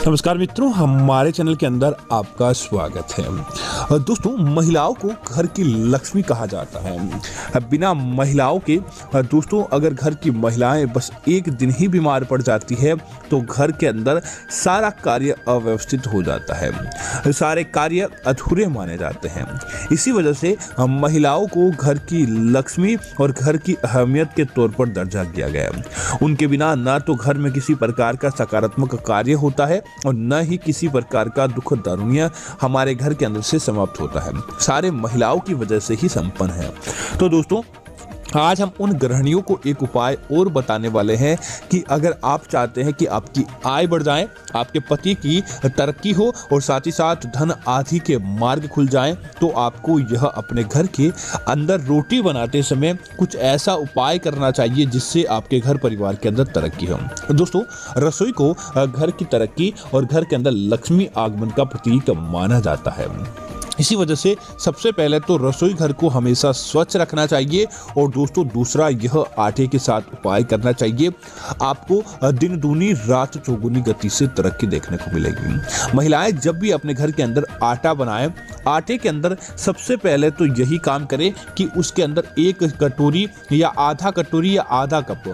नमस्कार मित्रों, हमारे चैनल के अंदर आपका स्वागत है। दोस्तों, महिलाओं को घर की लक्ष्मी कहा जाता है। बिना महिलाओं के दोस्तों अगर घर की महिलाएं बस एक दिन ही बीमार पड़ जाती है तो घर के अंदर सारा कार्य अव्यवस्थित हो जाता है, सारे कार्य अधूरे माने जाते हैं। इसी वजह से महिलाओं को घर की लक्ष्मी और घर की अहमियत के तौर पर दर्जा दिया गया है। उनके बिना न तो घर में किसी प्रकार का सकारात्मक कार्य होता है और न ही किसी प्रकार का दुख दारुण्य हमारे घर के अंदर से समाप्त होता है। सारे महिलाओं की वजह से ही संपन्न है। तो दोस्तों, आज हम उन गृहिणियों को एक उपाय और बताने वाले हैं कि अगर आप चाहते हैं कि आपकी आय बढ़ जाए, आपके पति की तरक्की हो और साथ ही साथ धन आदि के मार्ग खुल जाएं, तो आपको यह अपने घर के अंदर रोटी बनाते समय कुछ ऐसा उपाय करना चाहिए जिससे आपके घर परिवार के अंदर तरक्की हो। दोस्तों, रसोई को घर की तरक्की और घर के अंदर लक्ष्मी आगमन का प्रतीक माना जाता है। इसी वजह से सबसे पहले तो रसोई घर को हमेशा स्वच्छ रखना चाहिए और दोस्तों दूसरा यह आटे के साथ उपाय करना चाहिए। आपको दिन दूनी रात चौगुनी गति से तरक्की देखने को मिलेगी। महिलाएं जब भी अपने घर के अंदर आटा बनाएं, आटे के अंदर सबसे पहले तो यही काम करें कि उसके अंदर एक कटोरी या आधा कटोरी या आधा कप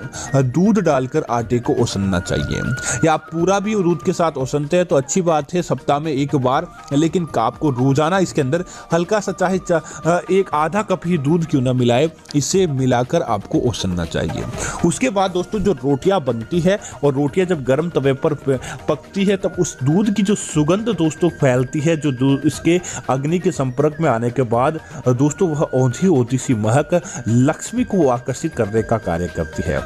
दूध डालकर आटे को ओसनना चाहिए। या आप पूरा भी दूध के साथ ओसनते हैं तो अच्छी बात है, सप्ताह में एक बार, लेकिन आपको रोजाना इसके अंदर हल्का सा चाहे एक आधा कप ही दूध क्यों ना मिलाए, इसे मिलाकर आपको ओसनना चाहिए। उसके बाद दोस्तों जो रोटियां बनती है और रोटियां जब गर्म तवे पर पकती है तब उस दूध की जो सुगंध दोस्तों फैलती है, जो दूध इसके अग्नि के संपर्क में आने के बाद दोस्तों वह औंधी औंधी सी महक लक्ष्मी को आकर्षित करने का कार्य करती है।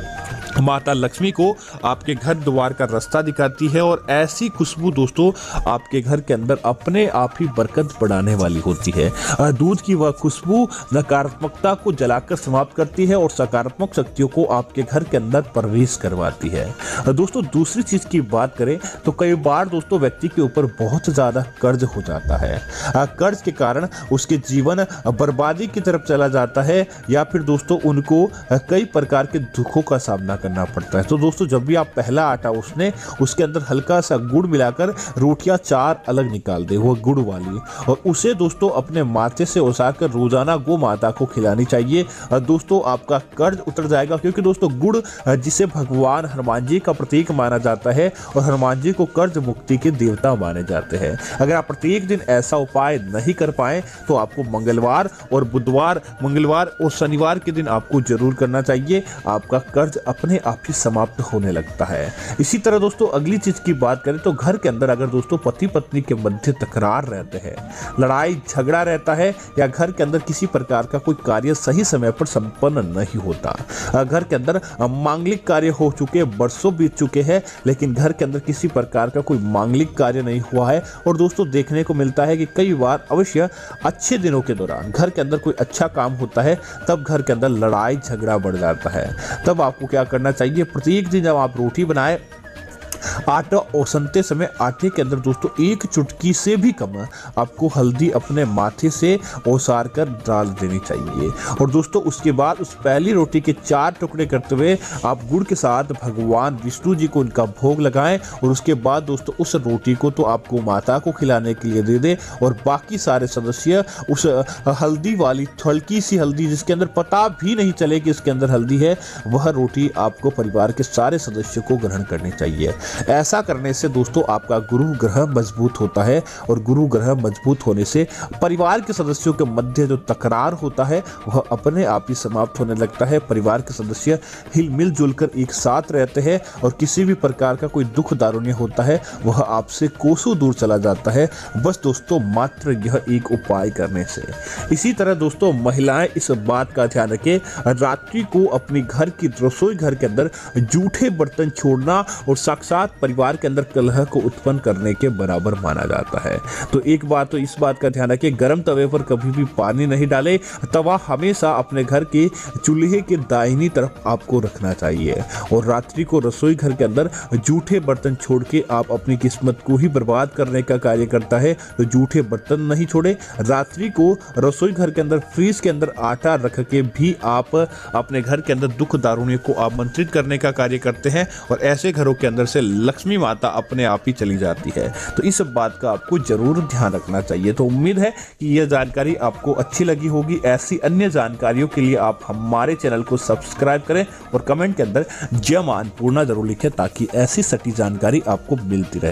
माता लक्ष्मी को आपके घर द्वार का रास्ता दिखाती है और ऐसी खुशबू दोस्तों आपके घर के अंदर अपने आप ही बरकत बढ़ाने वाली होती है। दूध की वह खुशबू नकारात्मकता को जलाकर समाप्त करती है और सकारात्मक शक्तियों को आपके घर के अंदर प्रवेश करवाती है। दोस्तों, दूसरी चीज की बात करें तो कई बार दोस्तों व्यक्ति के ऊपर बहुत ज्यादा कर्ज हो जाता है। कर्ज के कारण उसके जीवन बर्बादी की तरफ चला जाता है या फिर दोस्तों उनको कई प्रकार के दुखों का सामना करना पड़ता है। तो दोस्तों जब भी आप पहला आटा उसके अंदर हल्का सा गुड़ मिलाकर रोटियां 4 अलग निकाल दे, वो गुड़ वाली, और उसे दोस्तों अपने माथे से ओसाकर रोजाना गौ माता को खिलानी चाहिए। दोस्तों आपका कर्ज उतर जाएगा, क्योंकि दोस्तों गुड़ जिसे भगवान हनुमान जी का प्रतीक माना जाता है और हनुमान जी को कर्ज मुक्ति के देवता माने जाते हैं। अगर आप प्रत्येक दिन ऐसा उपाय नहीं कर पाए तो आपको मंगलवार और बुधवार, मंगलवार और शनिवार के दिन आपको जरूर करना चाहिए। आपका कर्ज अपने आप ही समाप्त होने लगता है। इसी तरह दोस्तों अगली चीज की बात करें तो घर के अंदर अगर दोस्तों पति पत्नी के मध्य तकरार रहते हैं, लड़ाई झगड़ा रहता है या घर के अंदर किसी प्रकार का कोई कार्य सही समय पर संपन्न नहीं होता, घर के अंदर मांगलिक कार्य हो चुके, बरसों बीत चुके हैं लेकिन घर के अंदर किसी प्रकार का कोई मांगलिक कार्य नहीं हुआ है, और दोस्तों देखने को मिलता है कि कई बार अवश्य अच्छे दिनों के दौरान घर के अंदर कोई अच्छा काम होता है तब घर के अंदर लड़ाई झगड़ा बढ़ जाता है। तब आपको क्या करना चाहिए, प्रत्येक दिन जब आप रोटी बनाए, आटा ओसनते समय आटे के अंदर दोस्तों एक चुटकी से भी कम आपको हल्दी अपने माथे से ओसार कर डाल देनी चाहिए। और दोस्तों उसके बाद उस पहली रोटी के 4 टुकड़े करते हुए आप गुड़ के साथ भगवान विष्णु जी को उनका भोग लगाएं और उसके बाद दोस्तों उस रोटी को तो आपको माता को खिलाने के लिए दे दे और बाकी सारे सदस्य उस हल्दी वाली हल्की सी हल्दी जिसके अंदर पता भी नहीं चले कि इसके अंदर हल्दी है, वह रोटी आपको परिवार के सारे सदस्यों को ग्रहण करनी चाहिए। ऐसा करने से दोस्तों आपका गुरु ग्रह मजबूत होता है और गुरु ग्रह मजबूत होने से परिवार के सदस्यों के मध्य जो तकरार होता है वह अपने आप ही समाप्त होने लगता है। परिवार के सदस्य मिलजुल कर एक साथ रहते हैं और किसी भी प्रकार का कोई दुख दारुण्य होता है वह आपसे कोसों दूर चला जाता है, बस दोस्तों मात्र यह एक उपाय करने से। इसी तरह दोस्तों महिलाएं इस बात का ध्यान रखें, रात्रि को अपने घर की रसोई घर के अंदर जूठे बर्तन छोड़ना और साक्षात परिवार के अंदर कलह को उत्पन्न करने के बराबर माना जाता है। तो एक बात तो इस बात का ध्यान रखें, गर्म तवे पर कभी भी पानी नहीं डालें। तवा हमेशा अपने घर के चूल्हे के दाहिनी तरफ आपको रखना चाहिए और रात्रि को रसोई घर के अंदर जूठे बर्तन छोड़ के आप अपनी किस्मत को ही बर्बाद करने का कार्य करता है। तो जूठे बर्तन नहीं छोड़े। रात्रि को रसोई घर के अंदर फ्रीज के अंदर आटा रख के भी आप अपने घर के अंदर दुख दारुण्य को आमंत्रित करने का कार्य करते हैं और ऐसे घरों के अंदर से लक्ष्मी माता अपने आप ही चली जाती है। तो इस बात का आपको जरूर ध्यान रखना चाहिए। तो उम्मीद है कि यह जानकारी आपको अच्छी लगी होगी। ऐसी अन्य जानकारियों के लिए आप हमारे चैनल को सब्सक्राइब करें और कमेंट के अंदर जय मां अन्नपूर्णा जरूर लिखें, ताकि ऐसी सटीक जानकारी आपको मिलती रहे।